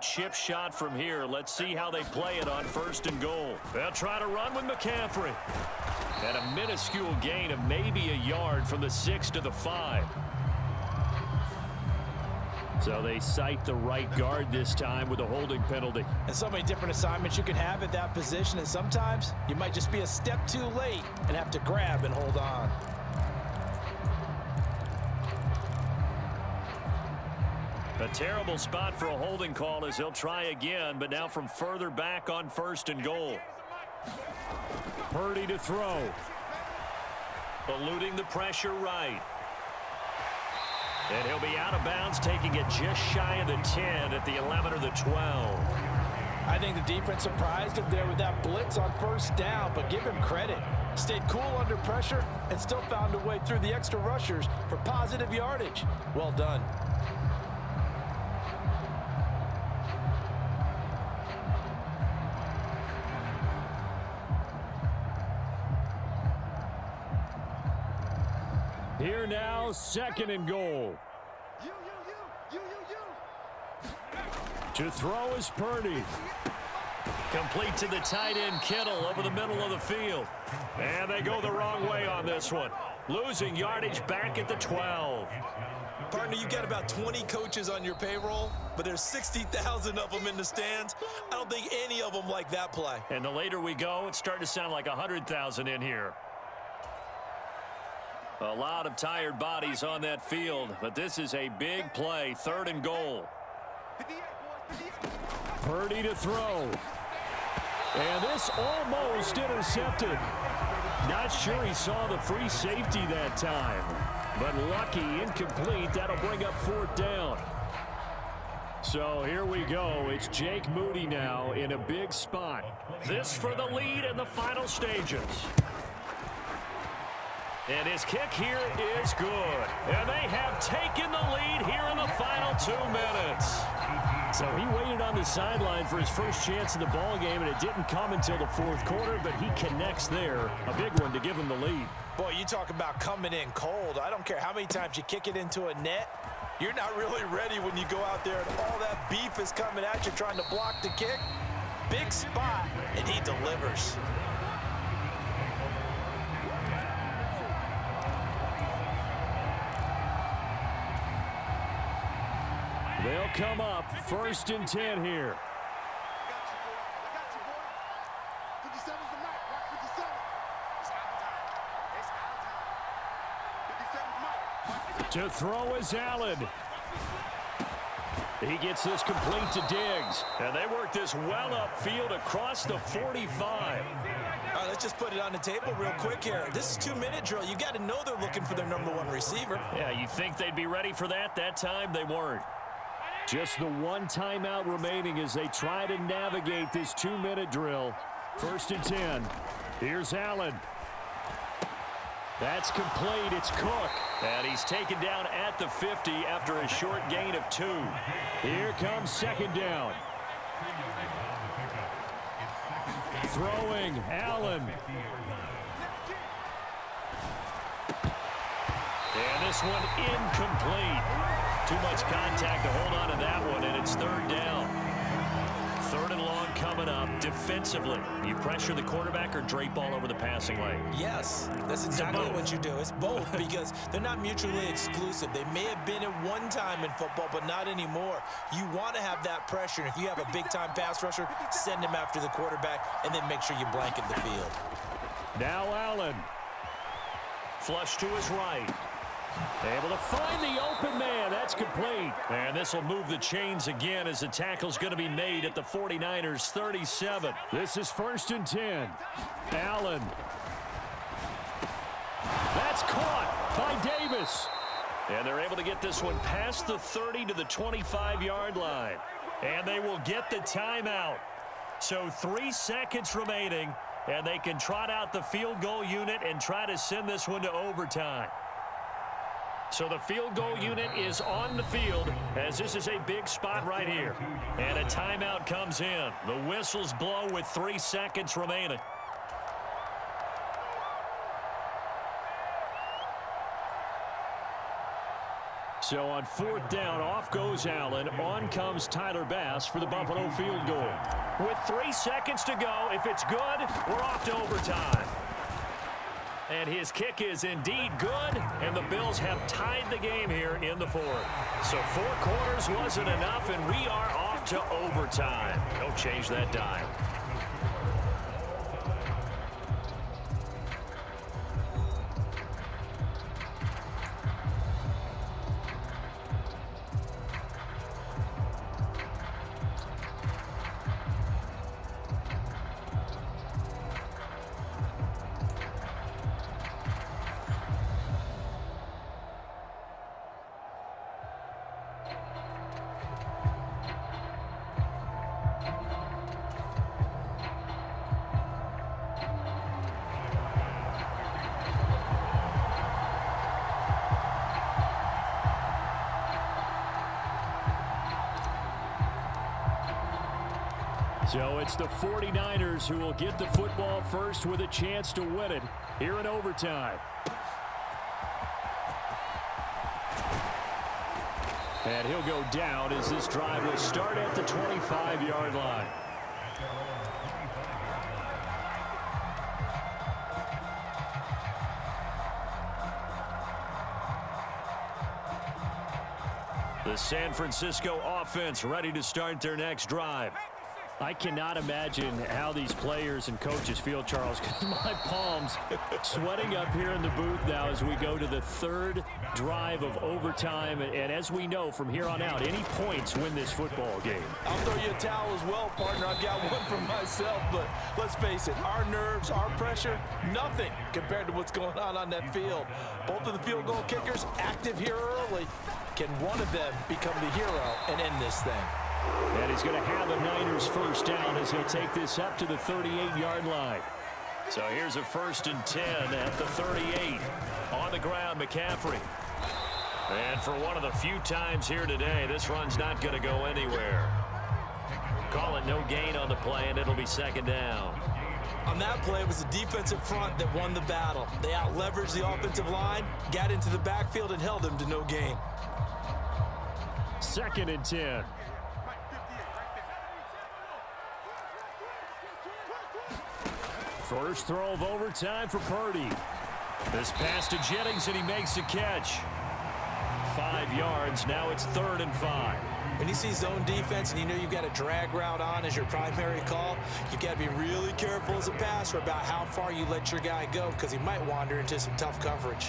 chip shot from here. Let's see how they play it on 1st and goal. They'll try to run with McCaffrey. And a minuscule gain of maybe a yard from the 6 to the 5. So they cite the right guard this time with a holding penalty. And so many different assignments you can have at that position, and sometimes you might just be a step too late and have to grab and hold on. A terrible spot for a holding call as he'll try again, but now from further back on 1st and goal. Purdy to throw. Eluding the pressure right. And he'll be out of bounds, taking it just shy of the 10 at the 11 or the 12. I think the defense surprised him there with that blitz on 1st down, but give him credit. Stayed cool under pressure and still found a way through the extra rushers for positive yardage. Well done. Here now, 2nd and goal. To throw is Purdy. Complete to the tight end, Kittle, over the middle of the field. And they go the wrong way on this one. Losing yardage back at the 12. Partner, you got about 20 coaches on your payroll, but there's 60,000 of them in the stands. I don't think any of them like that play. And the later we go, it's starting to sound like 100,000 in here. A lot of tired bodies on that field, but this is a big play, 3rd and goal. Purdy to throw. And this almost intercepted. Not sure he saw the free safety that time, but lucky, incomplete. That'll bring up 4th down. So here we go. It's Jake Moody now in a big spot. This for the lead in the final stages. And his kick here is good. And they have taken the lead here in the final 2 minutes. So he waited on the sideline for his first chance in the ball game, and it didn't come until the 4th quarter, but he connects there. A big one to give him the lead. Boy, you talk about coming in cold. I don't care how many times you kick it into a net. You're not really ready when you go out there and all that beef is coming at you trying to block the kick. Big spot, and he delivers. They'll come up 1st and 10 here. To throw is Allen. He gets this complete to Diggs. And they work this well upfield across the 45. All right, let's just put it on the table real quick here. This is 2-minute drill. You got to know they're looking for their #1 receiver. Yeah, you think they'd be ready for that? That time they weren't. Just the 1 timeout remaining as they try to navigate this 2-minute drill. 1st and 10. Here's Allen. That's complete. It's Cook. And he's taken down at the 50 after a short gain of 2. Here comes 2nd down. Throwing, Allen. And this one incomplete. Too much contact to hold on to that one, and it's 3rd down. 3rd and long coming up. Defensively, you pressure the quarterback or drape all over the passing lane? Yes, that's exactly what you do. It's both because they're not mutually exclusive. They may have been at one time in football, but not anymore. You want to have that pressure. And if you have a big-time pass rusher, send him after the quarterback and then make sure you blanket the field. Now Allen. Flush to his right. Able to find the open man. That's complete. And this will move the chains again as the tackle's going to be made at the 49ers 37. This is 1st and 10. Allen. That's caught by Davis. And they're able to get this one past the 30 to the 25-yard line. And they will get the timeout. So 3 seconds remaining, and they can trot out the field goal unit and try to send this one to overtime. So the field goal unit is on the field as this is a big spot right here. And a timeout comes in. The whistles blow with 3 seconds remaining. So on 4th down, off goes Allen. On comes Tyler Bass for the Buffalo field goal. With 3 seconds to go, if it's good, we're off to overtime. And his kick is indeed good, and the Bills have tied the game here in the 4th. So 4 quarters wasn't enough, and we are off to overtime. Don't change that dime. So it's the 49ers who will get the football first with a chance to win it here in overtime. And he'll go down as this drive will start at the 25-yard line. The San Francisco offense ready to start their next drive. I cannot imagine how these players and coaches feel, Charles, because my palms sweating up here in the booth now as we go to the 3rd drive of overtime. And as we know from here on out, any points win this football game. I'll throw you a towel as well, partner. I've got one for myself, but let's face it, our nerves, our pressure, nothing compared to what's going on that field. Both of the field goal kickers active here early. Can one of them become the hero and end this thing? And he's going to have a Niners first down as he'll take this up to the 38-yard line. So here's a 1st and 10 at the 38. On the ground, McCaffrey. And for one of the few times here today, this run's not going to go anywhere. Call it no gain on the play, and it'll be 2nd down. On that play, it was the defensive front that won the battle. They out-leveraged the offensive line, got into the backfield, and held them to no gain. 2nd and 10. First throw of overtime for Purdy. This pass to Jennings, and he makes the catch. 5 yards. Now it's 3rd and 5. When you see zone defense and you know you've got a drag route on as your primary call, you've got to be really careful as a passer about how far you let your guy go because he might wander into some tough coverage.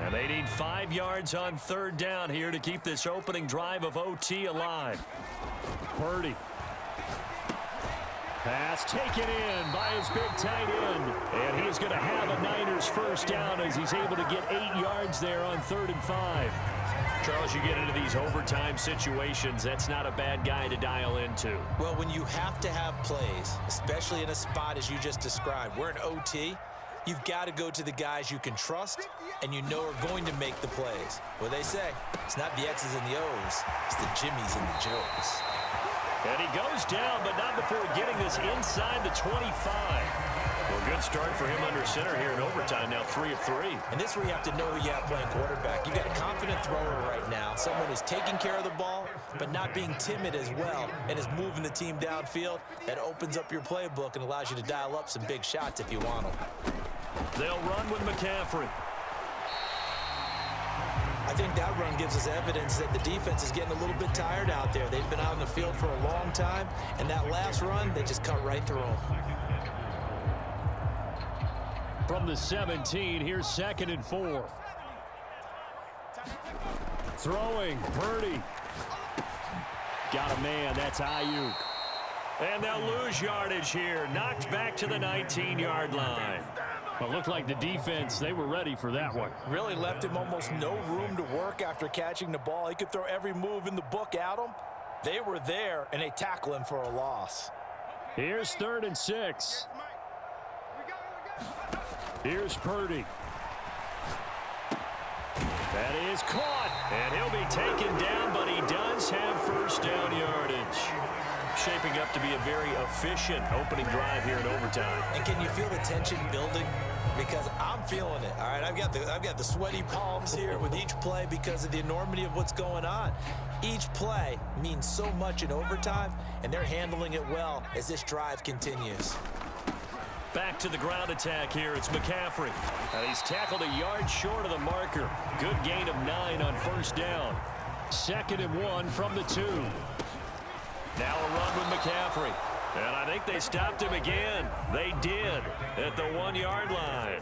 And they need 5 yards on 3rd down here to keep this opening drive of OT alive. Purdy. Pass taken in by his big tight end. And he's going to have a Niners first down as he's able to get 8 yards there on 3rd and 5. Charles, you get into these overtime situations, that's not a bad guy to dial into. Well, when you have to have plays, especially in a spot as you just described, we're in OT, you've got to go to the guys you can trust and you know are going to make the plays. What they say, it's not the X's and the O's, it's the Jimmies and the Joes. And he goes down, but not before getting this inside the 25. Well, good start for him under center here in overtime, now 3 of 3. And this is where you have to know who you have playing quarterback. You've got a confident thrower right now, someone who's taking care of the ball, but not being timid as well, and is moving the team downfield. That opens up your playbook and allows you to dial up some big shots if you want them. They'll run with McCaffrey. I think that run gives us evidence that the defense is getting a little bit tired out there. They've been out on the field for a long time, and that last run, they just cut right through them. From the 17, here's 2nd and 4. Throwing, Purdy. Got a man, that's Ayuk. And they'll lose yardage here. Knocked back to the 19-yard line. Well, it looked like the defense, they were ready for that one. Really left him almost no room to work after catching the ball. He could throw every move in the book at him. They were there, and they tackle him for a loss. Here's 3rd and 6. Here's Purdy. That is caught, and he'll be taken down, but he does have first down yardage. Shaping up to be a very efficient opening drive here in overtime. And can you feel the tension building? Because I'm feeling it. All right, I've got the sweaty palms here with each play because of the enormity of what's going on. Each play means so much in overtime, and they're handling it well as this drive continues. Back to the ground attack here. It's McCaffrey. And he's tackled a yard short of the marker. Good gain of 9 on first down. 2nd and 1 from the 2. Now a run with McCaffrey. And I think they stopped him again. They did at the 1-yard line.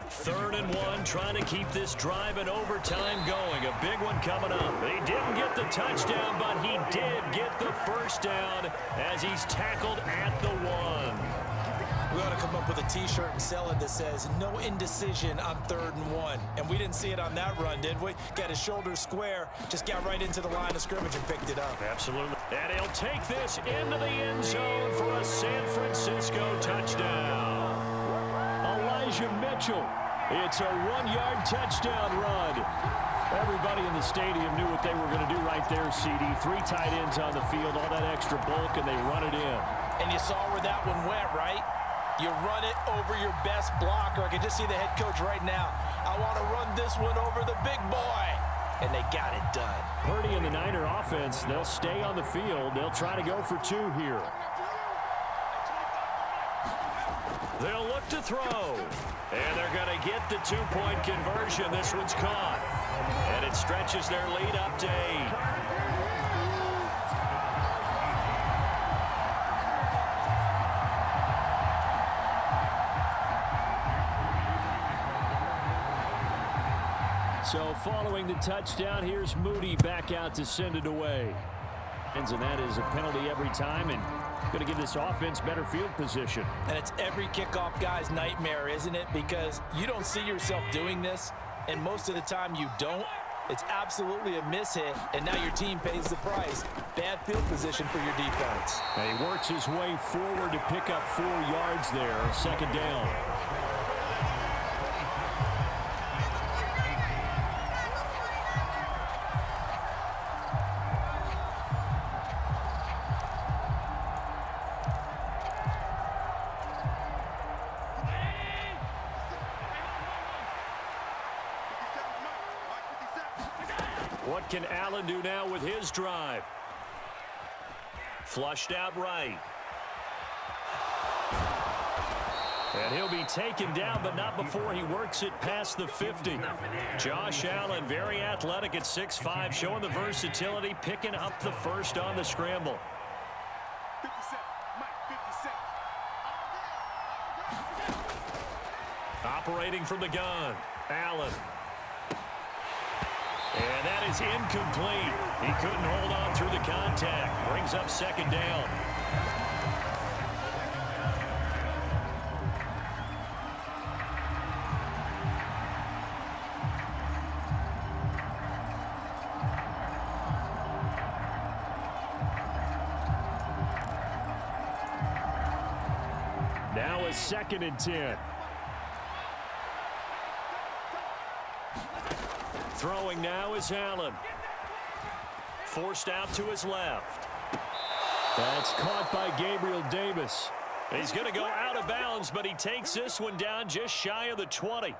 3rd and 1, trying to keep this drive in overtime going. A big one coming up. He didn't get the touchdown, but he did get the first down as he's tackled at the 1. We ought to come up with a T-shirt and sell it that says, no indecision on 3rd and 1. And we didn't see it on that run, did we? Got his shoulders square, just got right into the line of scrimmage and picked it up. Absolutely. And he'll take this into the end zone for a San Francisco touchdown. Elijah Mitchell. It's a 1-yard touchdown run. Everybody in the stadium knew what they were going to do right there, CD. 3 tight ends on the field, all that extra bulk, and they run it in. And you saw where that one went, right? You run it over your best blocker. I can just see the head coach right now. I want to run this one over the big boy. And they got it done. Purdy and the Niner offense, they'll stay on the field. They'll try to go for 2 here. They'll look to throw. And they're going to get the 2-point conversion. This one's caught. And it stretches their lead up to 8. So following the touchdown, here's Moody back out to send it away. And that is a penalty every time, and going to give this offense better field position. And it's every kickoff guy's nightmare, isn't it? Because you don't see yourself doing this, and most of the time you don't. It's absolutely a mishit, and now your team pays the price. Bad field position for your defense. And he works his way forward to pick up 4 yards there, 2nd down. What can Allen do now with his drive? Flushed out right. And he'll be taken down, but not before he works it past the 50. Josh Allen, very athletic at 6'5", showing the versatility, picking up the first on the scramble. Operating from the gun, Allen. And that is incomplete. He couldn't hold on through the contact. Brings up 2nd down. Now a 2nd and 10. Throwing now is Allen. Forced out to his left. That's caught by Gabriel Davis. He's going to go out of bounds, but he takes this one down just shy of the 20.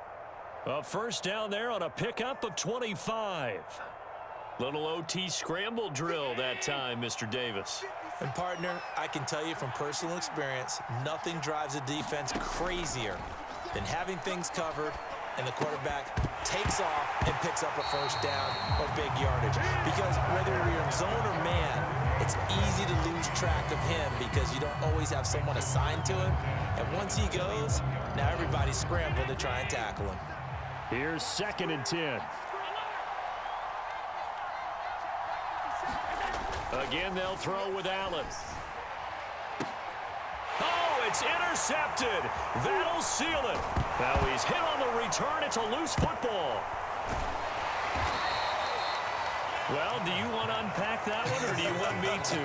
A first down there on a pickup of 25. Little OT scramble drill that time, Mr. Davis. And, partner, I can tell you from personal experience, nothing drives a defense crazier than having things covered and the quarterback takes off and picks up a first down or big yardage. Because whether you're in zone or man, it's easy to lose track of him because you don't always have someone assigned to him. And once he goes, now everybody's scrambling to try and tackle him. Here's 2nd and 10. Again, they'll throw with Allen. Oh, it's intercepted. That'll seal it. Now he's hit on the return. It's a loose football. Well, do you want to unpack that one, or do you want me to?